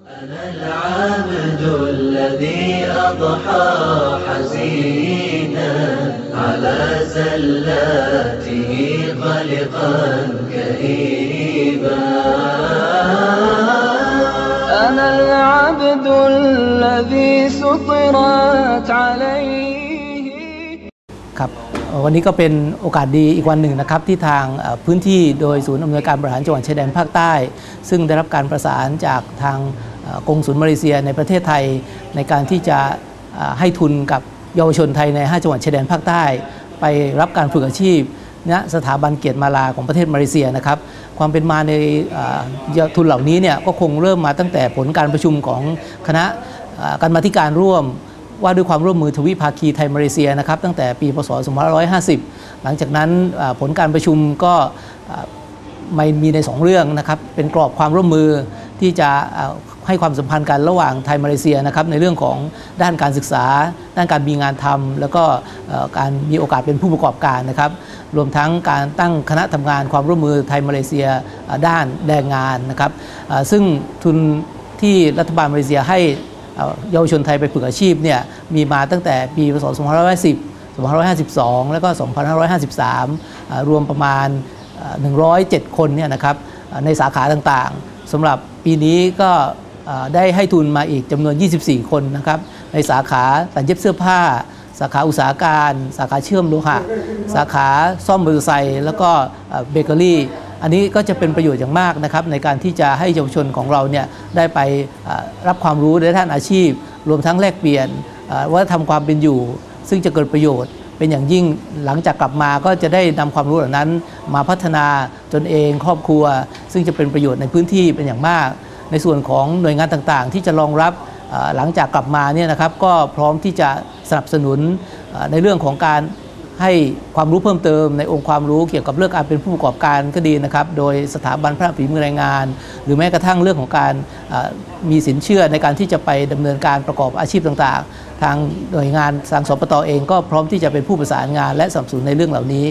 أنا العبد الذي أضحى حزينا على زلاته قلقا كئيبا أنا العبد الذي سطرت عليه ครับวันนี้ก็เป็นโอกาสดีอีกวันหนึ่งนะครับที่ทางพื้นที่โดยศูนย์อำนวยการบริหารจังหวัดชายแดนภาคใต้ซึ่งได้รับการประสานจากทางกงสุลมาเลเซียในประเทศไทยในการที่จะให้ทุนกับเยาวชนไทยใน5จังหวัดชายแดนภาคใต้ไปรับการฝึกอาชีพณสถาบันเกียรติมาลาของประเทศมาเลเซียนะครับความเป็นมาในทุนเหล่านี้เนี่ยก็คงเริ่มมาตั้งแต่ผลการประชุมของคณะกรรมาธิการร่วมว่าด้วยความร่วมมือทวิภาคีไทยมาเลเซียนะครับตั้งแต่ปีพศ2550หลังจากนั้นผลการประชุมก็ไม่มีใน2เรื่องนะครับเป็นกรอบความร่วมมือที่จะให้ความสัมพันธ์กันระหว่างไทยมาเลเซียนะครับในเรื่องของด้านการศึกษาด้านการมีงานทำแล้วก็การมีโอกาสเป็นผู้ประกอบการนะครับรวมทั้งการตั้งคณะทำงานความร่วมมือไทยมาเลเซียด้านแรงงานนะครับซึ่งทุนที่รัฐบาลมาเลเซียให้เยาวชนไทยไปฝึกอาชีพเนี่ยมีมาตั้งแต่ปีพศ2510 2552 แล้วก็ 2553 รวมประมาณ107 คนเนี่ยนะครับในสาขาต่างๆสำหรับปีนี้ก็ได้ให้ทุนมาอีกจำนวน24 คนนะครับในสาขาตัดเย็บเสื้อผ้าสาขาอุตสาหการสาขาเชื่อมโลหะสาขาซ่อมมอเตอร์ไซค์แล้วก็เบเกอรี่อันนี้ก็จะเป็นประโยชน์อย่างมากนะครับในการที่จะให้เยาวชนของเราเนี่ยได้ไปรับความรู้ในด้านอาชีพรวมทั้งแลกเปลี่ยนวัฒนธรรมความเป็นอยู่ซึ่งจะเกิดประโยชน์เป็นอย่างยิ่งหลังจากกลับมาก็จะได้นำความรู้เหล่านั้นมาพัฒนาตนเองครอบครัวซึ่งจะเป็นประโยชน์ในพื้นที่เป็นอย่างมากในส่วนของหน่วยงานต่างๆที่จะรองรับหลังจากกลับมาเนี่ยนะครับก็พร้อมที่จะสนับสนุนในเรื่องของการให้ความรู้เพิ่มเติมในองค์ความรู้เกี่ยวกับเรื่องการเป็นผู้ประกอบการก็ดีนะครับโดยสถาบันพัฒนาฝีมือแรงงานหรือแม้กระทั่งเรื่องของการมีสินเชื่อในการที่จะไปดำเนินการประกอบอาชีพต่างๆทางหน่วยงานทางสปต.เองก็พร้อมที่จะเป็นผู้ประสานงานและสนับสนุนในเรื่องเหล่านี้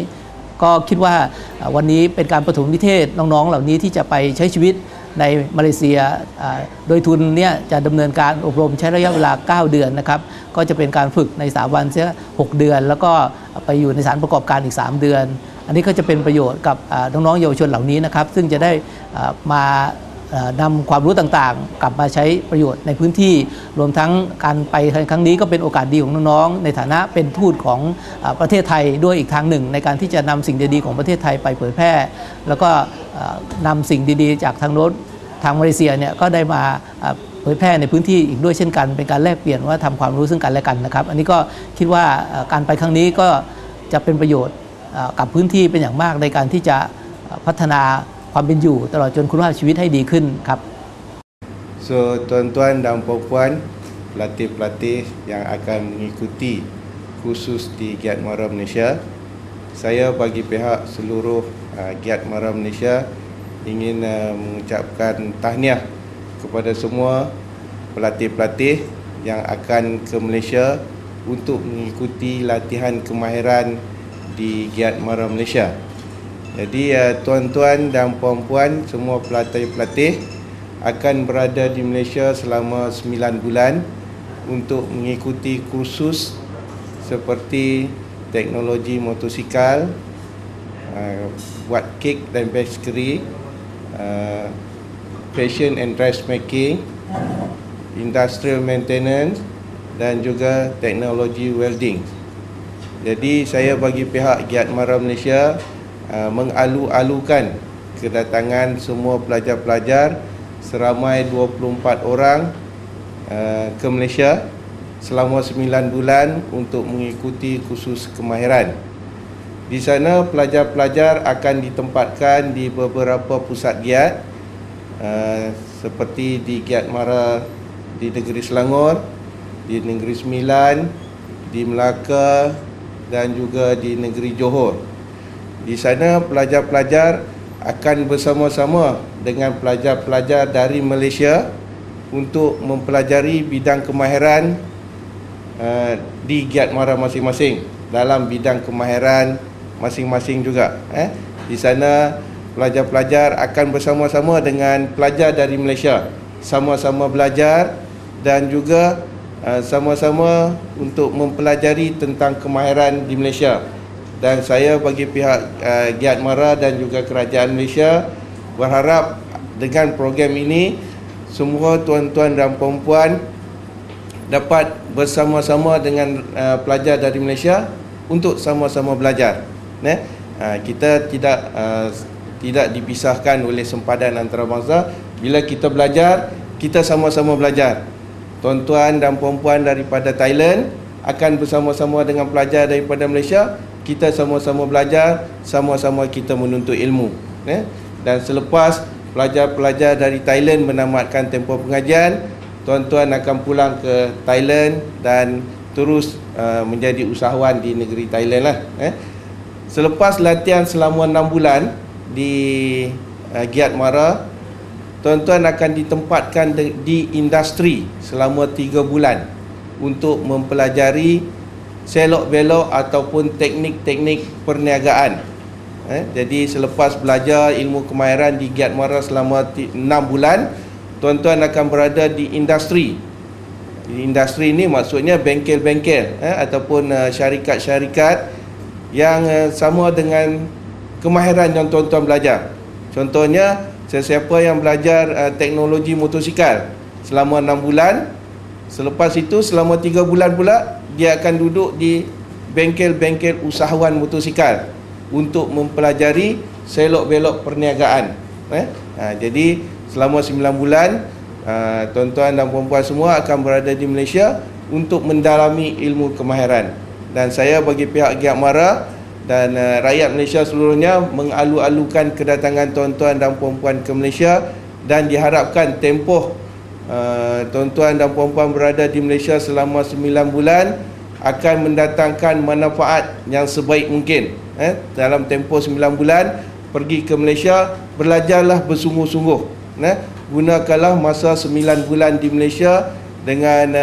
ก็คิดว่าวันนี้เป็นการปฐมนิเทศน้องๆเหล่านี้ที่จะไปใช้ชีวิตในมาเลเซียโดยทุนเนี่ยจะดำเนินการอบรมใช้ระยะเวลา9 เดือนนะครับก็จะเป็นการฝึกใน3 วันเสีย6 เดือนแล้วก็ไปอยู่ในสถานประกอบการอีก3 เดือนอันนี้ก็จะเป็นประโยชน์กับน้องๆเยาวชนเหล่านี้นะครับซึ่งจะได้มานำความรู้ต่างๆกลับมาใช้ประโยชน์ในพื้นที่รวมทั้งการไปครั้งนี้ก็เป็นโอกาสดีของน้องๆในฐานะเป็นทูตของประเทศไทยด้วยอีกทางหนึ่งในการที่จะนำสิ่งดีๆของประเทศไทยไปเผยแพร่แล้วก็นำสิ่งดีๆจากทางโน้นทางมาเลเซียเนี่ยก็ได้มาเผยแพร่ในพื้นที่อีกด้วยเช่นกันเป็นการแลกเปลี่ยนว่าทำความรู้ซึ่งกันและกันนะครับอันนี้ก็คิดว่าการไปครั้งนี้ก็จะเป็นประโยชน์กับพื้นที่เป็นอย่างมากในการที่จะพัฒนาความเป็นอยู่ตลอดจนคุณภาพชีวิตให้ดีขึ้นครับ So tuan-tuan dan puan-puan pelatih-pelatih yang akan mengikuti kursus di Giat Mara Malaysia, saya bagi pihak seluruh Giat Mara Malaysia ingin mengucapkan tahniah kepada semua pelatih-pelatih yang akan ke Malaysia untuk mengikuti latihan kemahiran di Giat Mara Malaysia. Jadi tuan-tuan dan puan-puan semua pelatih-pelatih akan berada di Malaysia selama 9 bulan untuk mengikuti kursus seperti teknologi motosikal, buat kek dan pastry, fashion and dressmaking, industrial maintenance dan juga teknologi welding. Jadi saya bagi pihak Giat Mara Malaysia mengalu-alukan kedatangan semua pelajar-pelajar seramai 24 orang ke Malaysia selama 9 bulan untuk mengikuti kursus kemahiran. Di sana pelajar-pelajar akan ditempatkan di beberapa pusat giat seperti di Giat Mara di Negeri Selangor, di Negeri Sembilan, di Melaka dan juga di Negeri Johor. Di sana pelajar-pelajar akan bersama-sama dengan pelajar-pelajar dari Malaysia untuk mempelajari bidang kemahiran di Giat Mara masing-masing dalam bidang kemahiran masing-masing juga. Di sana pelajar-pelajar akan bersama-sama dengan pelajar dari Malaysia sama-sama belajar dan juga sama-sama untuk mempelajari tentang kemahiran di Malaysia. Dan saya bagi pihak Giat Mara dan juga kerajaan Malaysia berharap dengan program ini semua tuan-tuan dan puan-puan dapat bersama-sama dengan pelajar dari Malaysia untuk sama-sama belajar. Kita tidak dipisahkan oleh sempadan antarabangsa. Bila kita belajar, kita sama-sama belajar. Tuan-tuan dan puan-puan daripada Thailand akan bersama-sama dengan pelajar daripada Malaysia. Kita sama-sama belajar, sama-sama kita menuntut ilmu. Dan selepas pelajar-pelajar dari Thailand menamatkan tempoh pengajian, tuan-tuan akan pulang ke Thailand dan terus menjadi usahawan di negeri Thailand lah. Selepas latihan selama 6 bulan di Giat Mara, tuan-tuan akan ditempatkan di industri selama 3 bulan untuk mempelajari selok-belok ataupun teknik-teknik perniagaan. Jadi selepas belajar ilmu kemahiran di Giat Mara selama 6 bulan, tuan-tuan akan berada di industri. Industri ini maksudnya bengkel-bengkel ataupun syarikat-syarikat yang sama dengan kemahiran yang tuan-tuan belajar. Contohnya, sesiapa yang belajar teknologi motosikal selama 6 bulan, selepas itu selama 3 bulan pula dia akan duduk di bengkel-bengkel usahawan motosikal untuk mempelajari selok-belok perniagaan. Jadi selama 9 bulan tuan-tuan dan puan-puan semua akan berada di Malaysia untuk mendalami ilmu kemahiran. Dan saya bagi pihak Giat Mara dan rakyat Malaysia seluruhnya mengalu-alukan kedatangan tuan-tuan dan puan-puan ke Malaysia, dan diharapkan tempoh tuan-tuan dan puan-puan berada di Malaysia selama 9 bulan akan mendatangkan manfaat yang sebaik mungkin. Dalam tempoh 9 bulan pergi ke Malaysia, belajarlah bersungguh-sungguh. Gunakanlah masa 9 bulan di Malaysia dengan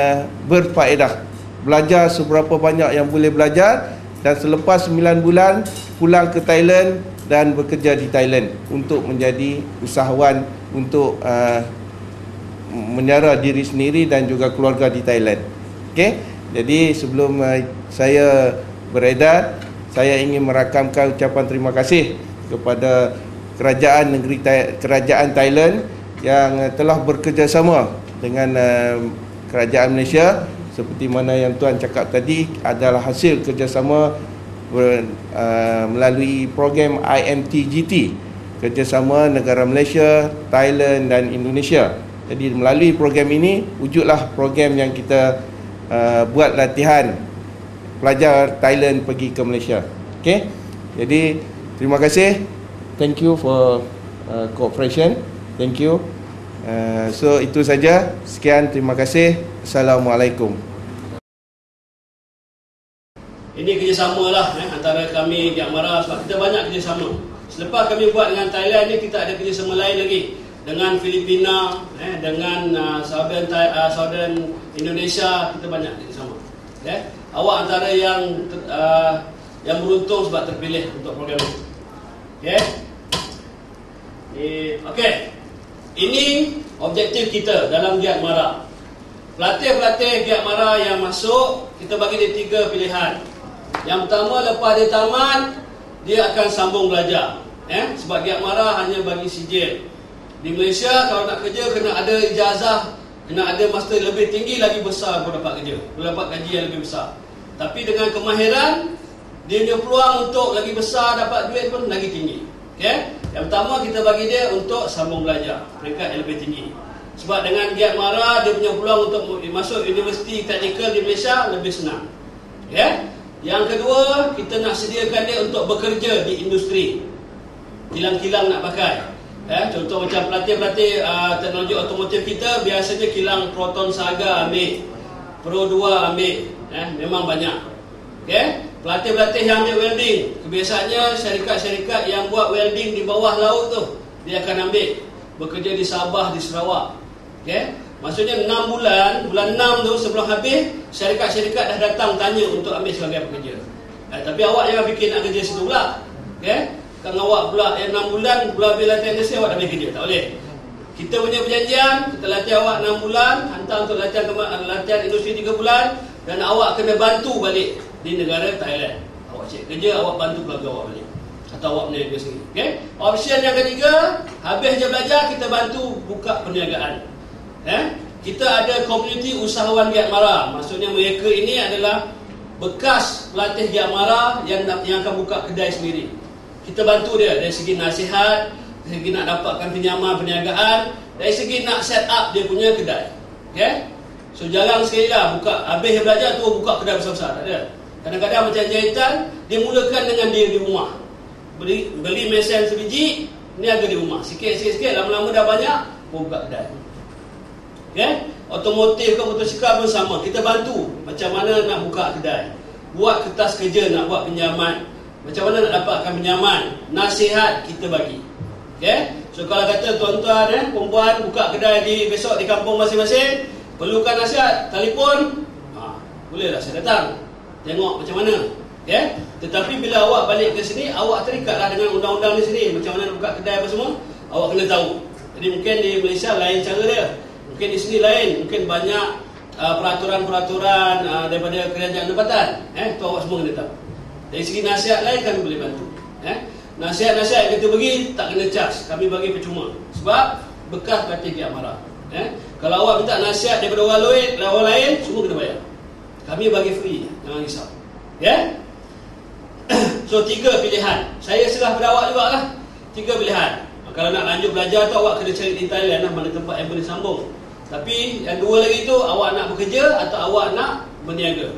berfaedah. Belajar seberapa banyak yang boleh belajar, dan selepas 9 bulan pulang ke Thailand dan bekerja di Thailand untuk menjadi usahawan untuk menyara diri sendiri dan juga keluarga di Thailand. Okey. Jadi sebelum saya beredar, saya ingin merakamkan ucapan terima kasih kepada kerajaan Thailand yang telah bekerjasama dengan kerajaan Malaysia. Seperti mana yang Tuan cakap tadi, adalah hasil kerjasama melalui program IMTGT, kerjasama negara Malaysia, Thailand dan Indonesia. Jadi melalui program ini wujudlah program yang kita buat latihan pelajar Thailand pergi ke Malaysia. Okay? Jadi terima kasih. Thank you for cooperation. Thank you. So itu saja. Sekian, terima kasih. Assalamualaikum. Ini kerjasama lah antara kami Giat Mara, sebab kita banyak kerjasama. Selepas kami buat dengan Thailand ni, kita ada kerjasama lain lagi dengan Filipina, dengan Southern Indonesia. Kita banyak kerjasama. Awak antara yang beruntung sebab terpilih untuk program ini. Okey. Ini objektif kita dalam Giat Mara. Pelatih-pelatih Giat Mara yang masuk, kita bagi dia 3 pilihan. Yang pertama, lepas dia tamat, dia akan sambung belajar. Sebab Giat Mara hanya bagi sijil. Di Malaysia, kalau nak kerja, kena ada ijazah, kena ada master lebih tinggi, lagi besar baru dapat kerja, baru dapat gaji yang lebih besar. Tapi dengan kemahiran, dia punya peluang untuk lagi besar, dapat duit pun lagi tinggi. Yang pertama, kita bagi dia untuk sambung belajar, peringkat yang lebih tinggi. Sebab dengan Giat Mara, dia punya peluang untuk masuk universiti teknikal di Malaysia lebih senang. Yang kedua, kita nak sediakan dia untuk bekerja di industri. Kilang-kilang nak pakai. Contoh macam pelatih-pelatih teknologi otomotif kita, biasanya kilang Proton Saga ambil, Pro 2 ambil, memang banyak. Pelatih-pelatih yang ambil welding, kebiasaannya syarikat-syarikat yang buat welding di bawah laut tu, dia akan ambil, bekerja di Sabah, di Sarawak. Maksudnya 6 bulan, bulan 6 tu sebelum habis, syarikat-syarikat dah datang tanya untuk ambil sebagai pekerja. Tapi awak jangan fikir nak kerja situ pula. Kan awak pula 6 bulan, bulan bila latihan industri, awak dah ambil kerja, tak boleh. Kita punya perjanjian, kita latih awak 6 bulan, hantar untuk latihan industri 3 bulan, dan awak kena bantu balik di negara Thailand. Awak cek kerja, awak bantu keluarga awak balik, atau awak berniaga sendiri. Okay? Option yang ketiga, habis je belajar, kita bantu buka perniagaan. Kita ada komuniti usahawan Giat Mara. Maksudnya mereka ini adalah bekas pelatih Giat Mara yang akan buka kedai sendiri. Kita bantu dia dari segi nasihat, dari segi nak dapatkan pinjaman perniagaan, dari segi nak set up dia punya kedai. Okay? So jarang sekali lah buka, habis belajar tu buka kedai besar-besar, tak ada. Kadang-kadang macam jahitan, dia mulakan dengan dia di rumah. Beli mesin sebiji, niaga di rumah. Sikit-sikit, lama-lama dah banyak, buka kedai. Okay? Otomotif ke motosikal pun sama. Kita bantu macam mana nak buka kedai, buat kertas kerja nak buat pinjaman, macam mana nak dapatkan pinjaman, nasihat kita bagi. Okay? So kalau kata tuan-tuan perempuan buka kedai besok di kampung masing-masing, perlukan nasihat, telefon, bolehlah saya datang tengok macam mana. Okay? Tetapi bila awak balik ke sini, awak terikatlah dengan undang-undang di sini, macam mana nak buka kedai apa semua, awak kena tahu. Jadi mungkin di Malaysia lain cara dia, mungkin di sini lain, mungkin banyak peraturan-peraturan daripada kerajaan tempatan. Tu awak semua kena tahu. Dari segi nasihat lain kami boleh bantu. Nasihat-nasihat yang kita bagi tak kena charge, kami bagi percuma. Sebab bekas pelatih Giat Mara. Kalau awak minta nasihat daripada orang lain, semua kena bayar. Kami bagi free, jangan risau. So 3 pilihan. Saya serah pada awak juga lah. 3 pilihan. Kalau nak lanjut belajar tu awak kena cari di Thailand lah, mana tempat yang boleh sambung. Tapi yang 2 lagi tu, awak nak bekerja atau awak nak berniaga.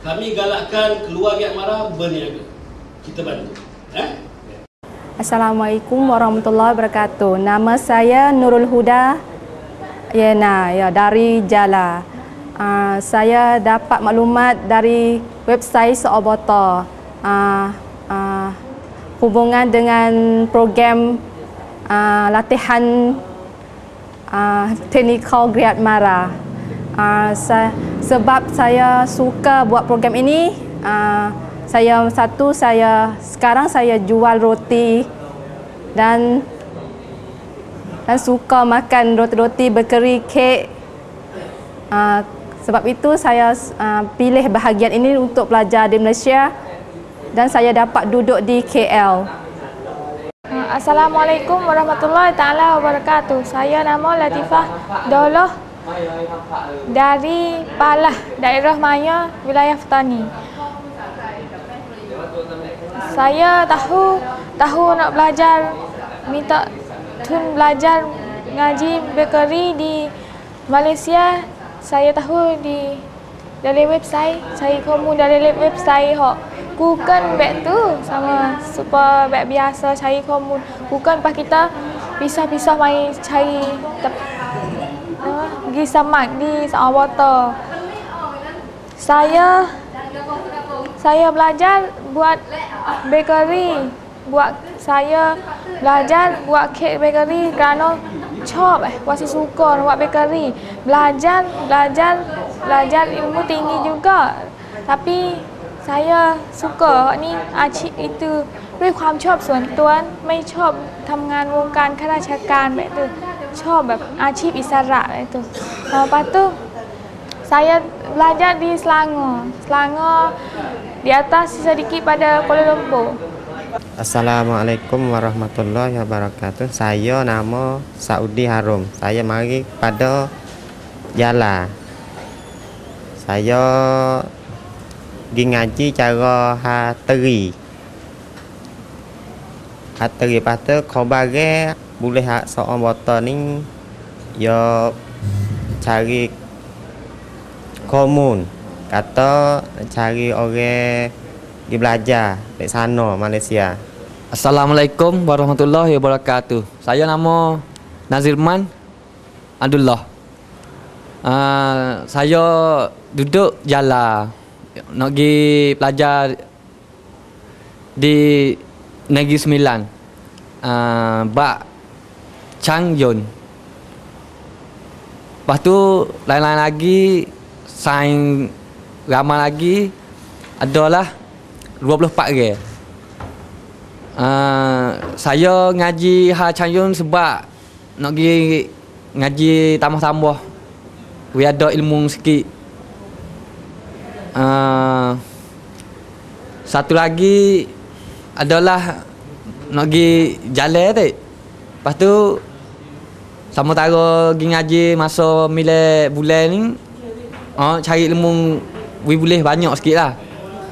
Kami galakkan keluar Giat Mara berniaga. Kita bantu. Assalamualaikum warahmatullahi wabarakatuh. Nama saya Nurul Huda dari Jala. Saya dapat maklumat dari website Seoboto hubungan dengan program latihan teknikal Giat Mara. Sebab saya suka buat program ini, sekarang saya jual roti dan suka makan roti-roti, bakery, kek. Sebab itu saya pilih bahagian ini untuk belajar di Malaysia dan saya dapat duduk di KL. Assalamualaikum warahmatullahi taala wabarakatuh. Saya nama Latifah Doloh dari Palah, daerah Maya, wilayah Petani. Saya tahu nak belajar, minta tun belajar ngaji bakery di Malaysia. Saya tahu dari website, saya komun dari website bukan beg tu sama super beg biasa, cari komun. Bukan pas kita pisah-pisah main cari pergi semak di Seoboto. Saya belajar buat bakery, saya belajar buat kek bakery kerana masih suka buat bakery. Belajar ilmu tinggi juga. Tapi saya suka ni achieve itu ด้วยความชอบส่วนตัวไม่ชอบทำงานวงการข้าราชการแบบitu ชอบแบบอาชีพอิสระแบบitu. Lepas tu saya belajar di Selangor di atas sedikit pada Kuala Lumpur. Assalamualaikum warahmatullahi wabarakatuh. Saya nama Saudi Harum. Saya mari pada Jala. Saya pergi ngaji cara hateri. Lepas tu kau bagi boleh seorang botol ni ya cari komun. Kata cari orang pergi belajar di sana Malaysia. Assalamualaikum warahmatullahi wabarakatuh. Saya nama Nazirman Abdullah. Saya duduk Jala nak pergi belajar di Negeri Sembilan, Bak Chang Yun. Lepas tu lain-lain lagi, sains ramai lagi, adalah 24 hari. Saya ngaji Chang Yun sebab nak pergi ngaji tambah-tambah. We ada ilmu sikit. Satu lagi adalah nak pergi jalan tu. Lepas tu sama tara pergi ngaji masa milih bulan ni, cari ilmu we boleh banyak sikit lah.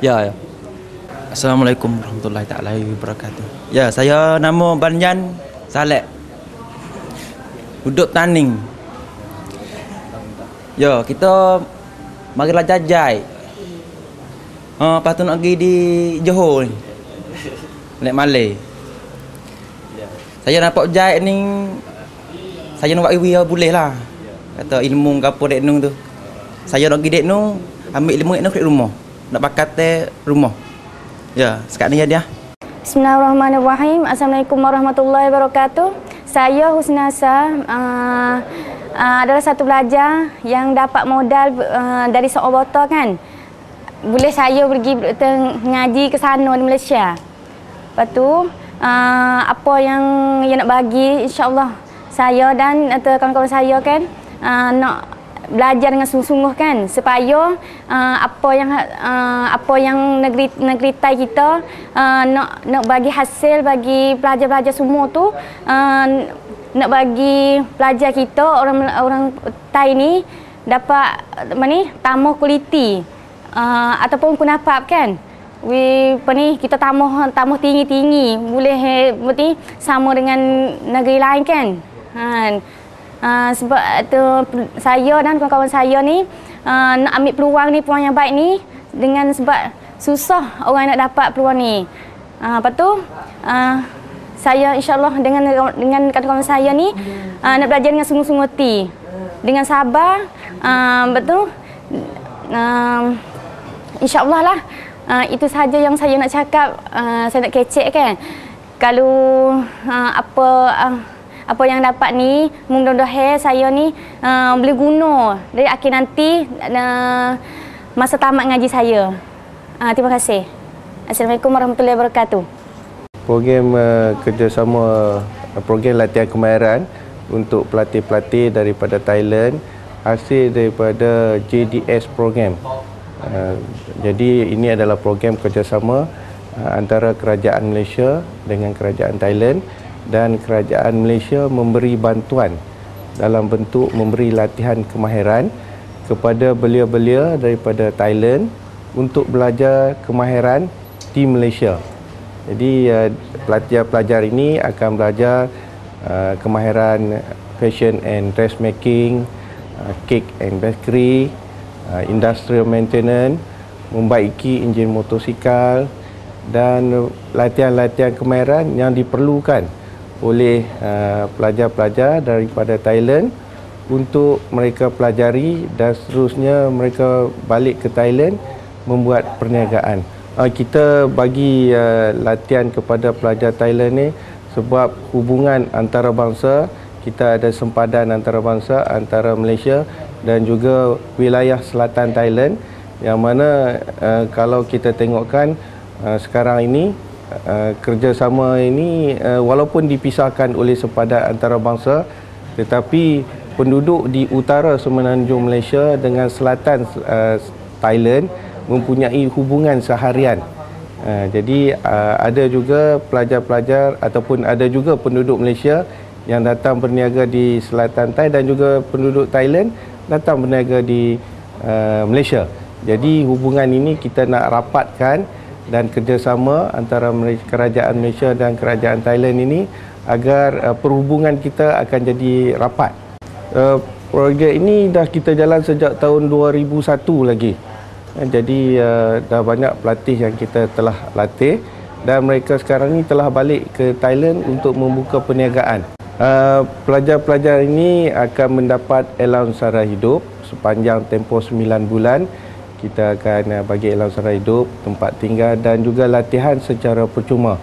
Ya. Assalamualaikum warahmatullahi taala wabarakatuh. Ya, saya nama Banjan Saleh. Duduk Taning. Ya, kita mari belajar jahit. Lepas tu nak pergi di Johor ni. Lek Malay. Saya dapat jahit ni, saya nak buat iwi boleh lah. Kata ilmu ke apa dek nung tu. Saya nak pergi dek nung, ambil ilmu dek nung ke rumah. Nak bakat rumah. Ya, sekarang ni dia. Bismillahirrahmanirrahim. Assalamualaikum warahmatullahi wabarakatuh. Saya Husnasa adalah satu pelajar yang dapat modal dari seorang botol kan. Boleh saya pergi ngaji ke sana di Malaysia. Lepas tu apa yang nak bagi, insya-Allah saya dan atau kawan-kawan saya kan nak belajar dengan sungguh-sungguh kan, supaya apa yang negeri Thai kita nak bagi hasil bagi pelajar-pelajar semua tu, nak bagi pelajar kita orang Thai ni dapat tambah kualiti ataupun kunafat kan. Kita tambah tinggi-tinggi, boleh sama dengan negeri lain kan. Sebab tu saya dan kawan-kawan saya ni nak ambil peluang yang baik ni, dengan sebab susah orang nak dapat peluang ni. Lepas tu saya insya-Allah dengan kawan-kawan saya ni nak belajar dengan sungguh-sungguh hati, dengan sabar, betul. Insya-Allah lah. Itu sahaja yang saya nak cakap. Saya nak kecek kan. Kalau apa yang dapat ni, mudah-mudahan saya ni boleh guna dari akhir nanti masa tamat ngaji saya. Terima kasih. Assalamualaikum warahmatullahi wabarakatuh. Program kerjasama, program latihan kemahiran untuk pelatih-pelatih daripada Thailand, hasil daripada JDS program. Jadi ini adalah program kerjasama antara kerajaan Malaysia dengan kerajaan Thailand, dan kerajaan Malaysia memberi bantuan dalam bentuk memberi latihan kemahiran kepada belia-belia daripada Thailand untuk belajar kemahiran di Malaysia. Jadi pelajar-pelajar ini akan belajar kemahiran fashion and dressmaking, cake and bakery, industrial maintenance, membaiki enjin motosikal, dan latihan-latihan kemahiran yang diperlukan oleh pelajar-pelajar daripada Thailand untuk mereka pelajari, dan seterusnya mereka balik ke Thailand membuat perniagaan. Kita bagi latihan kepada pelajar Thailand ni sebab hubungan antarabangsa, kita ada sempadan antarabangsa antara Malaysia dan juga wilayah selatan Thailand, yang mana kalau kita tengokkan sekarang ini kerjasama ini walaupun dipisahkan oleh sempadan antarabangsa, tetapi penduduk di utara semenanjung Malaysia dengan selatan Thailand mempunyai hubungan seharian. Jadi ada juga pelajar-pelajar ataupun ada juga penduduk Malaysia yang datang berniaga di selatan Thai, dan juga penduduk Thailand datang berniaga di Malaysia. Jadi hubungan ini kita nak rapatkan, dan kerjasama antara kerajaan Malaysia dan kerajaan Thailand ini agar perhubungan kita akan jadi rapat. Projek ini dah kita jalan sejak tahun 2001 lagi. Jadi dah banyak pelatih yang kita telah latih, dan mereka sekarang ni telah balik ke Thailand untuk membuka perniagaan. Pelajar-pelajar ini akan mendapat allowance sara hidup sepanjang tempoh 9 bulan. Kita akan bagi allowance sara hidup, tempat tinggal, dan juga latihan secara percuma.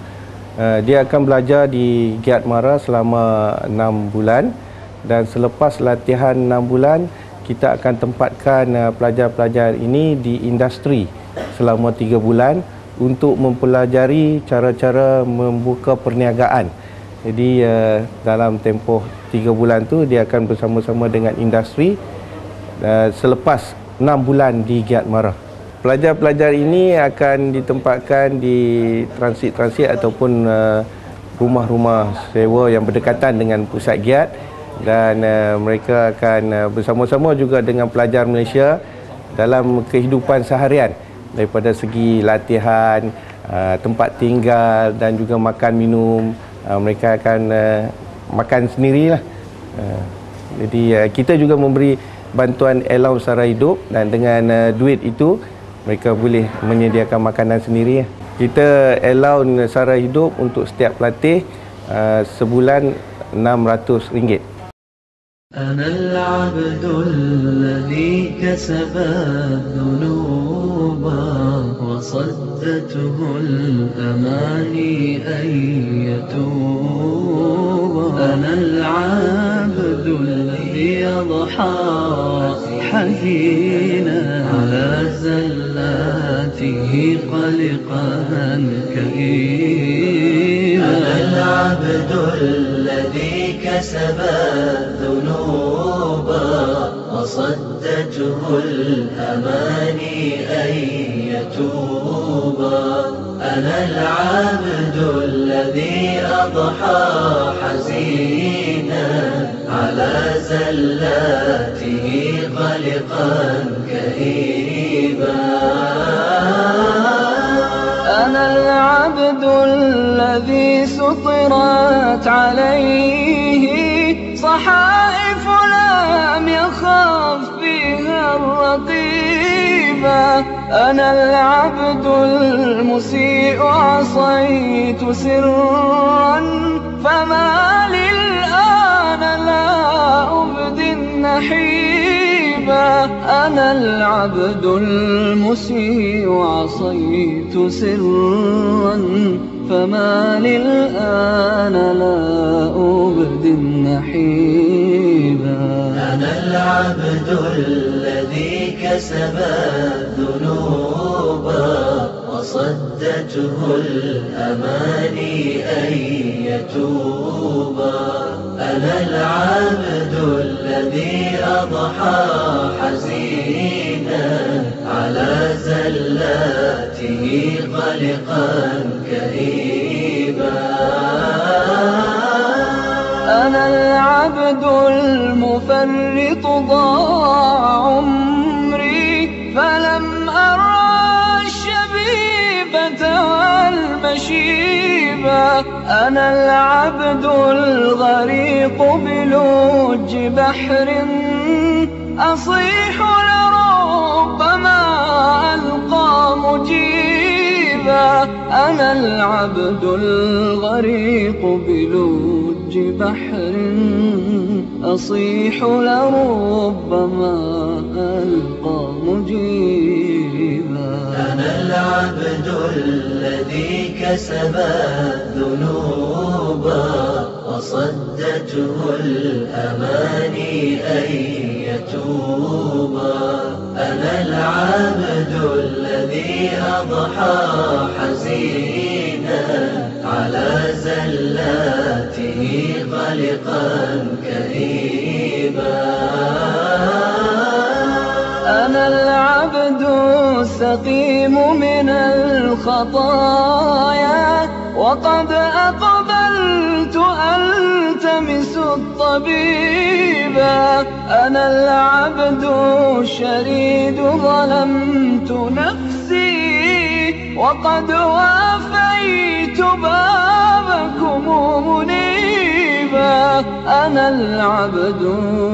Dia akan belajar di Giat Mara selama 6 bulan, dan selepas latihan 6 bulan kita akan tempatkan pelajar-pelajar ini di industri selama 3 bulan untuk mempelajari cara-cara membuka perniagaan. Jadi dalam tempoh 3 bulan tu dia akan bersama-sama dengan industri selepas 6 bulan di Giat Marah. Pelajar-pelajar ini akan ditempatkan di transit-transit ataupun rumah-rumah sewa yang berdekatan dengan pusat Giat, dan mereka akan bersama-sama juga dengan pelajar Malaysia dalam kehidupan seharian, daripada segi latihan, tempat tinggal dan juga makan minum. Mereka akan makan sendirilah. Jadi kita juga memberi bantuan allowance sara hidup, dan dengan duit itu mereka boleh menyediakan makanan sendiri. Kita allowance sara hidup untuk setiap pelatih sebulan RM600. أنا العبد الذي كسب الذنوب وصدته الأماني أن يتوب. أنا العبد الذي يضحى حزينا على زلاته قلقا كئيبا. أنا العبد الذي كسب الذنوب وصدته الأماني أن يتوب. أنا العبد الذي أضحى حزينا على زلاته قلقا كئيبا. أنا العبد الذي سطرت عليه صحائف لم يخاف فيها الرقيبة. أنا العبد المسيء عصيت سرا فما للآن لا أبدي النحيبة. أنا العبد المسيء عصيت سرا فما للآن لا أبدي النحيبا. أنا العبد الذي كسب الذنوب وصدته الأماني أن يتوب. أنا العبد الذي أضحى حزينا على زلاته قلقا كئيبا. أنا العبد المفرط ضاع عمري فلم أرى الشبيبة والمشيبة. أنا العبد الغريق بلوج بحر أصيح لربما ألقى مجيبا. أنا العبد الغريق بلوج بحر أصيح لربما ألقى مجيبا. أنا العبد الذي كسب الذنوب وصدته الأماني أن يتوب. أنا العبد الذي أضحى حزينا على زلاته قلقا كئيبا. أنا العبد السقيم من الخطايا وقد أقبلت ألتمس الطبيبا. أنا العبد الشريد ظلمت نفسي وقد وافيت بابكم منيبا. أنا العبد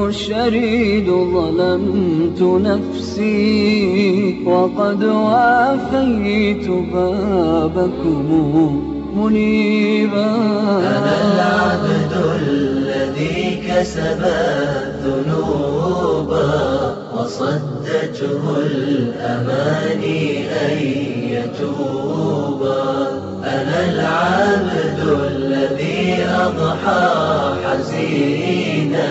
الشريد ظلمت نفسي وقد وافيت بابكم منيبا. أنا العبد الذي كسب الذنوب وصدته الأماني أن يتوب. أنا العبد الذي أضحى حزينا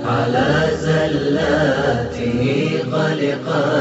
على زلاته قلقا